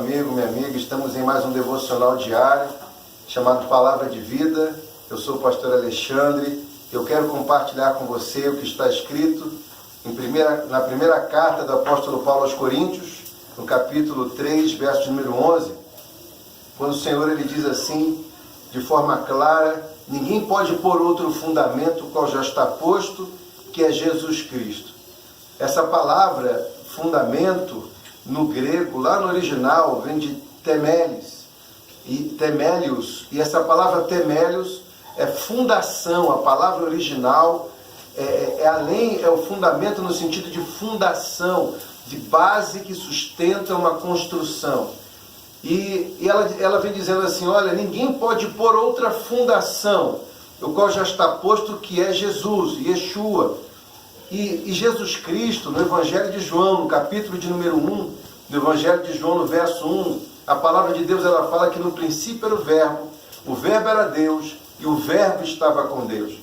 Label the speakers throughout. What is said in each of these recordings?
Speaker 1: amigo, minha amiga. Estamos em mais um devocional diário, chamado Palavra de Vida. Eu sou o pastor Alexandre. Eu quero compartilhar com você o que está escrito na primeira carta do apóstolo Paulo aos Coríntios, no capítulo 3, verso número 11, quando o Senhor ele diz assim, de forma clara: ninguém pode pôr outro fundamento qual já está posto, que é Jesus Cristo. Essa palavra, fundamento, no grego, lá no original, vem de temelis, temelius, e essa palavra temelius é fundação. A palavra original é o fundamento no sentido de fundação, de base que sustenta uma construção. E ela vem dizendo assim: olha, ninguém pode pôr outra fundação, o qual já está posto, que é Jesus, Yeshua. E Jesus Cristo, no Evangelho de João, no capítulo de número 1, do Evangelho de João, no verso 1, a palavra de Deus ela fala que no princípio era o Verbo era Deus, e o Verbo estava com Deus.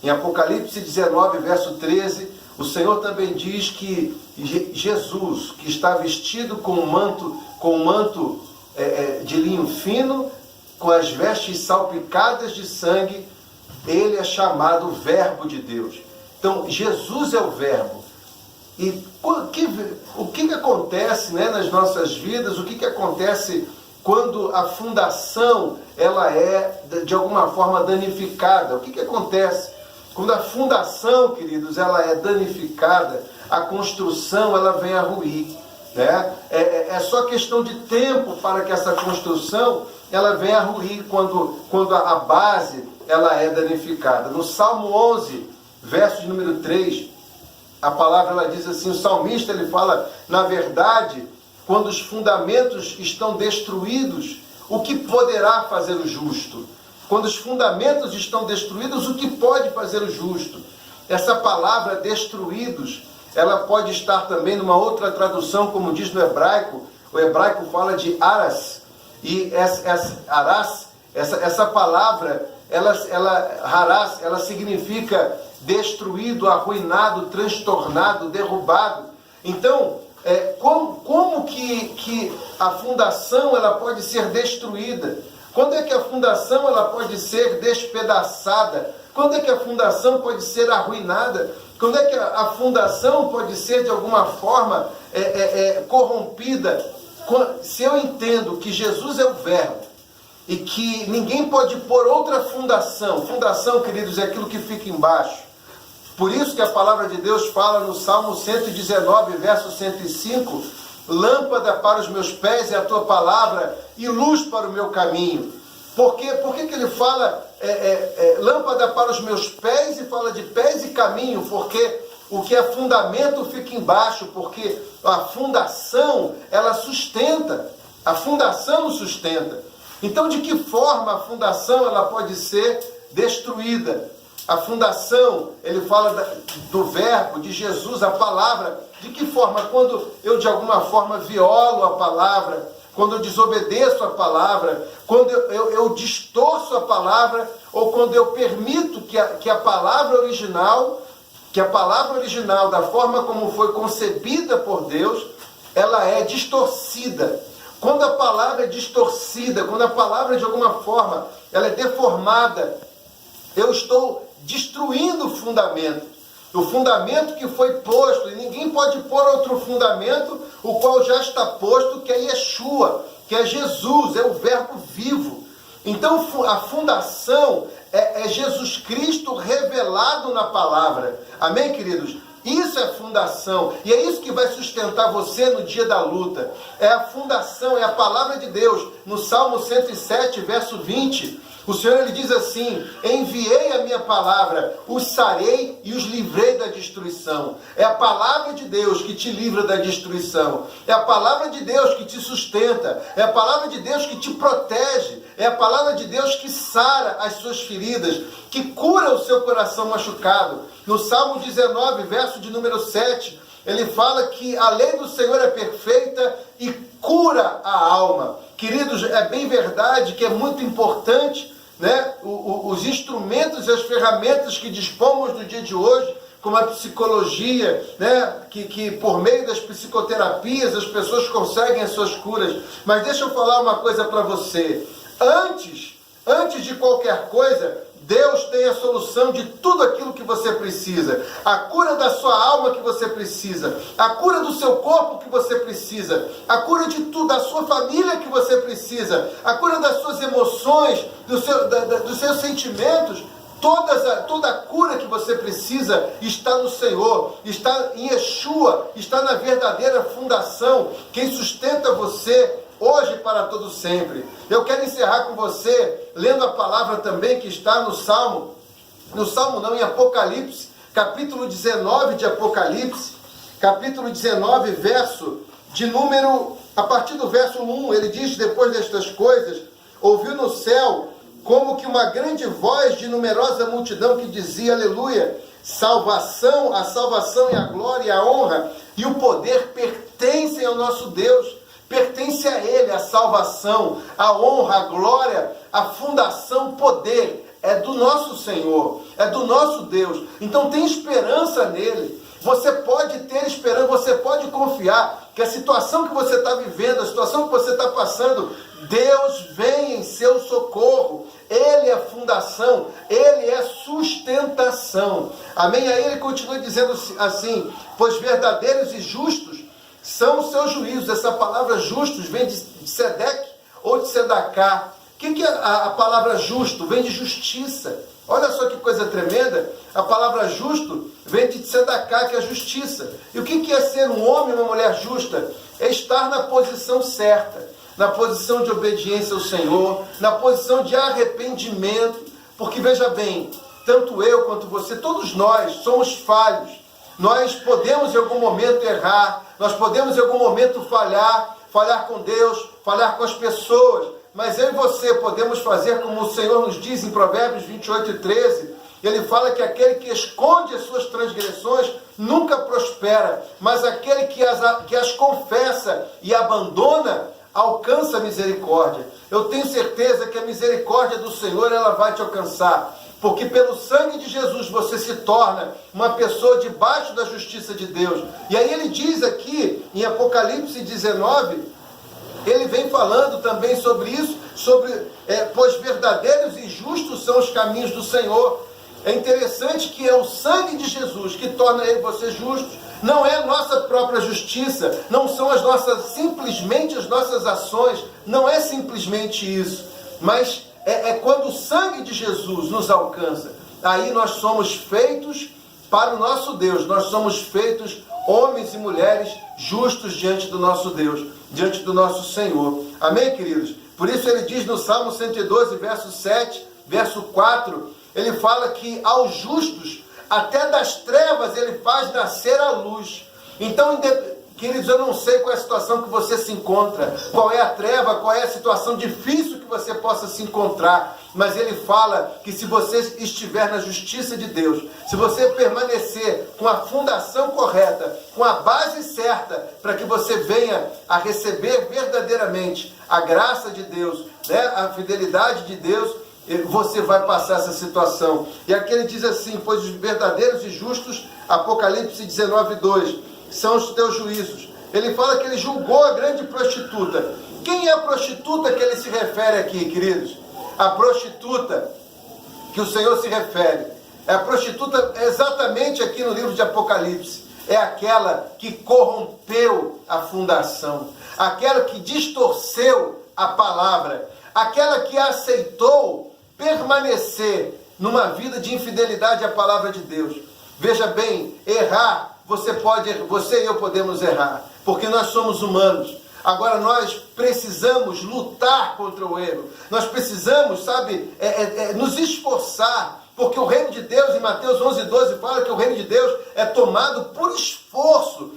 Speaker 1: Em Apocalipse 19, verso 13, o Senhor também diz que Jesus, que está vestido com um manto de linho fino, com as vestes salpicadas de sangue, ele é chamado Verbo de Deus. Então, Jesus é o Verbo. E o que acontece, né, nas nossas vidas? O que acontece quando a fundação ela é, de alguma forma, danificada? O que acontece quando a fundação, queridos, ela é danificada? A construção ela vem a ruir, né? É só questão de tempo para que essa construção ela venha a ruir quando a base ela é danificada. No Salmo 11, verso de número 3, a palavra ela diz assim, o salmista ele fala: na verdade, quando os fundamentos estão destruídos, o que poderá fazer o justo? Quando os fundamentos estão destruídos, o que pode fazer o justo? Essa palavra destruídos, ela pode estar também numa outra tradução, como diz no hebraico. O hebraico fala de aras, e essa palavra, ela significa destruído, arruinado, transtornado, derrubado. Então, como que a fundação ela pode ser destruída? Quando é que a fundação ela pode ser despedaçada? Quando é que a fundação pode ser arruinada? Quando é que a fundação pode ser, de alguma forma, corrompida? Se eu entendo que Jesus é o Verbo, e que ninguém pode pôr outra fundação. Fundação, queridos, é aquilo que fica embaixo. Por isso que a palavra de Deus fala no Salmo 119, verso 105, lâmpada para os meus pés é a tua palavra e luz para o meu caminho. Por que que ele fala lâmpada para os meus pés e fala de pés e caminho? Porque o que é fundamento fica embaixo, porque a fundação, ela sustenta. A fundação sustenta. Então, de que forma a fundação ela pode ser destruída? A fundação, ele fala do Verbo, de Jesus, a palavra. De que forma? Quando eu, de alguma forma, violo a palavra, quando eu desobedeço a palavra, quando eu distorço a palavra, ou quando eu permito que a palavra original, da forma como foi concebida por Deus, ela é distorcida. Quando a palavra é distorcida, quando a palavra, de alguma forma, ela é deformada, eu estou destruindo o fundamento que foi posto, e ninguém pode pôr outro fundamento, o qual já está posto, que é Yeshua, que é Jesus, é o Verbo vivo. Então a fundação é Jesus Cristo revelado na palavra. Amém, queridos? Isso é fundação, e é isso que vai sustentar você no dia da luta. É a fundação, é a palavra de Deus. No Salmo 107, verso 20, o Senhor ele diz assim: enviei a minha palavra, os sarei e os livrei da destruição. É a palavra de Deus que te livra da destruição. É a palavra de Deus que te sustenta. É a palavra de Deus que te protege. É a palavra de Deus que sara as suas feridas, que cura o seu coração machucado. No Salmo 19, verso de número 7, ele fala que a lei do Senhor é perfeita e cura a alma. Queridos, é bem verdade que é muito importante, né, os instrumentos e as ferramentas que dispomos no dia de hoje, como a psicologia, né? Que por meio das psicoterapias as pessoas conseguem as suas curas. Mas deixa eu falar uma coisa para você. Antes de qualquer coisa, Deus tem a solução de tudo aquilo que você precisa. A cura da sua alma que você precisa. A cura do seu corpo que você precisa. A cura de tudo, da sua família que você precisa. A cura das suas emoções, dos seus sentimentos. Toda a cura que você precisa está no Senhor, está em Yeshua, está na verdadeira fundação, quem sustenta você hoje para todo sempre. Eu quero encerrar com você, lendo a palavra também que está no Salmo não, em Apocalipse, capítulo 19 de Apocalipse, capítulo 19, a partir do verso 1, ele diz, depois destas coisas, ouviu no céu como que uma grande voz de numerosa multidão que dizia, aleluia, a salvação e a glória e a honra e o poder pertencem ao nosso Deus, pertence a Ele a salvação, a honra, a glória, a fundação, o poder, é do nosso Senhor, é do nosso Deus, então tem esperança nele. Você pode ter esperança, você pode confiar que a situação que você está vivendo, a situação que você está passando, Deus vem em seu socorro. Ele é a fundação, Ele é a sustentação. Amém? Aí ele continua dizendo assim, pois verdadeiros e justos são os seus juízos. Essa palavra justos vem de Sedeque ou de Sedacá. O que é a palavra justo? Vem de justiça. Olha só que coisa tremenda. A palavra justo vem de Sedacá, que é justiça. E o que é ser um homem e uma mulher justa? É estar na posição certa, na posição de obediência ao Senhor, na posição de arrependimento. Porque veja bem, tanto eu quanto você, todos nós somos falhos. Nós podemos em algum momento errar, nós podemos em algum momento falhar com Deus, falhar com as pessoas. Mas eu e você podemos fazer como o Senhor nos diz em Provérbios 28:13. Ele fala que aquele que esconde as suas transgressões nunca prospera, mas aquele que as confessa e abandona alcança a misericórdia. Eu tenho certeza que a misericórdia do Senhor ela vai te alcançar, porque pelo sangue de Jesus você se torna uma pessoa debaixo da justiça de Deus. E aí ele diz aqui em Apocalipse 19, ele vem falando também sobre isso, pois verdadeiros e justos são os caminhos do Senhor. É interessante que é o sangue de Jesus que torna ele e você justos. Não é a nossa própria justiça, não são simplesmente as nossas ações, não é simplesmente isso, mas é quando o sangue de Jesus nos alcança, aí nós somos feitos para o nosso Deus, nós somos feitos homens e mulheres justos diante do nosso Deus, diante do nosso Senhor. Amém, queridos? Por isso ele diz no Salmo 112, verso 7, verso 4, ele fala que aos justos, até das trevas ele faz nascer a luz. Então, queridos, eu não sei qual é a situação que você se encontra, qual é a treva, qual é a situação difícil que você possa se encontrar, mas ele fala que se você estiver na justiça de Deus, se você permanecer com a fundação correta, com a base certa, para que você venha a receber verdadeiramente a graça de Deus, né, a fidelidade de Deus, você vai passar essa situação. E aqui ele diz assim, pois os verdadeiros e justos, Apocalipse 19:2, são os teus juízos. Ele fala que ele julgou a grande prostituta. Quem é a prostituta que ele se refere aqui, queridos? A prostituta que o Senhor se refere, a prostituta exatamente aqui no livro de Apocalipse, é aquela que corrompeu a fundação, aquela que distorceu a palavra, aquela que aceitou permanecer numa vida de infidelidade à palavra de Deus. Veja bem, errar, você e eu podemos errar, porque nós somos humanos. Agora nós precisamos lutar contra o erro, nós precisamos, nos esforçar, porque o reino de Deus, em Mateus 11:12, fala que o reino de Deus é tomado por esforço,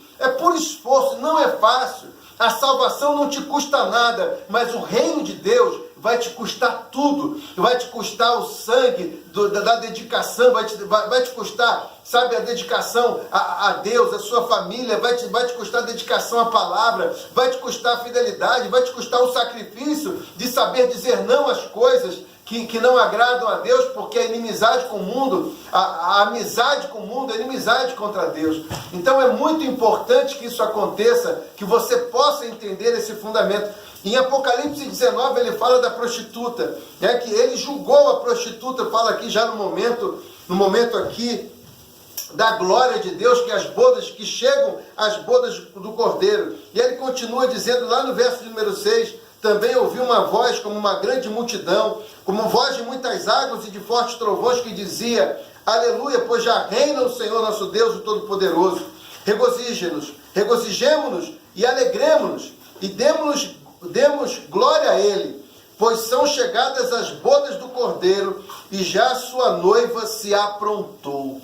Speaker 1: não é fácil. A salvação não te custa nada, mas o reino de Deus vai te custar tudo, vai te custar o sangue da dedicação, vai te custar, a dedicação a Deus, a sua família, vai te custar a dedicação à palavra, vai te custar a fidelidade, vai te custar o sacrifício de saber dizer não às coisas que não agradam a Deus, porque a inimizade com o mundo, a amizade com o mundo é inimizade contra Deus. Então é muito importante que isso aconteça, que você possa entender esse fundamento. Em Apocalipse 19 ele fala da prostituta, né, que ele julgou a prostituta, fala aqui já no momento aqui da glória de Deus, que as bodas, que chegam às bodas do Cordeiro. E ele continua dizendo lá no verso de número 6, também ouvi uma voz como uma grande multidão, como voz de muitas águas e de fortes trovões, que dizia, aleluia, pois já reina o Senhor nosso Deus, o Todo-Poderoso. Regozijemo-nos e alegremo-nos, e demos glória a Ele, pois são chegadas as bodas do Cordeiro, e já a sua noiva se aprontou.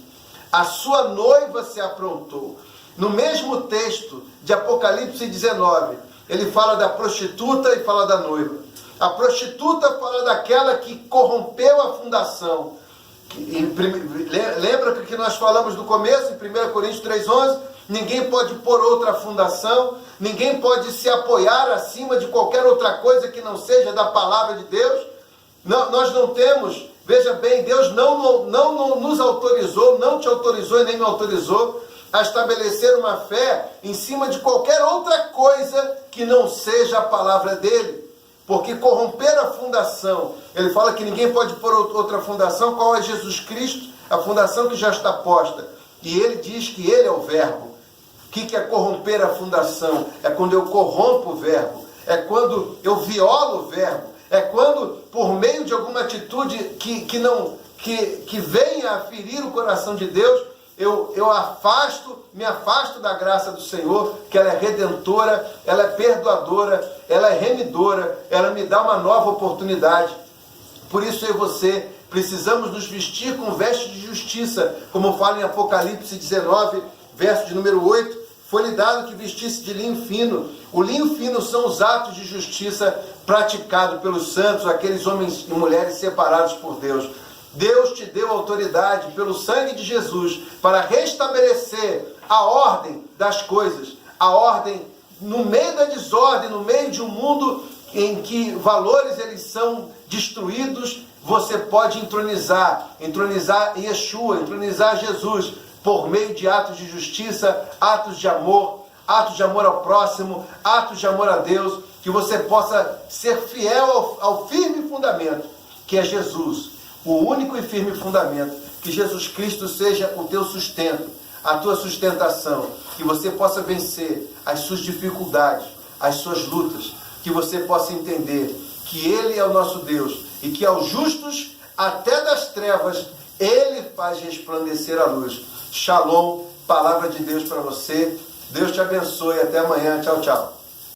Speaker 1: A sua noiva se aprontou. No mesmo texto de Apocalipse 19, ele fala da prostituta e fala da noiva. A prostituta fala daquela que corrompeu a fundação. Lembra que nós falamos no começo, em 1 Coríntios 3,11? Ninguém pode pôr outra fundação, ninguém pode se apoiar acima de qualquer outra coisa que não seja da palavra de Deus. Nós não temos, veja bem, Deus não nos autorizou, não te autorizou e nem me autorizou a estabelecer uma fé em cima de qualquer outra coisa que não seja a palavra dele. Porque corromper a fundação, ele fala que ninguém pode pôr outra fundação, qual é Jesus Cristo, a fundação que já está posta. E ele diz que ele é o verbo. O que é corromper a fundação? É quando eu corrompo o verbo, é quando eu violo o verbo, é quando, por meio de alguma atitude que venha a ferir o coração de Deus, eu me afasto da graça do Senhor, que ela é redentora, ela é perdoadora, ela é remidora, ela me dá uma nova oportunidade. Por isso eu e você precisamos nos vestir com vestes de justiça, como fala em Apocalipse 19, verso de número 8, foi-lhe dado que vestisse de linho fino. O linho fino são os atos de justiça praticados pelos santos, aqueles homens e mulheres separados por Deus. Deus te deu autoridade pelo sangue de Jesus para restabelecer a ordem das coisas, a ordem no meio da desordem, no meio de um mundo em que valores eles são destruídos. Você pode entronizar Yeshua, entronizar Jesus, por meio de atos de justiça, atos de amor ao próximo, atos de amor a Deus, que você possa ser fiel ao firme fundamento, que é Jesus, o único e firme fundamento, que Jesus Cristo seja o teu sustento, a tua sustentação, que você possa vencer as suas dificuldades, as suas lutas, que você possa entender que Ele é o nosso Deus, e que aos justos, até das trevas, Ele faz resplandecer a luz. Shalom, palavra de Deus para você. Deus te abençoe. Até amanhã. Tchau, tchau.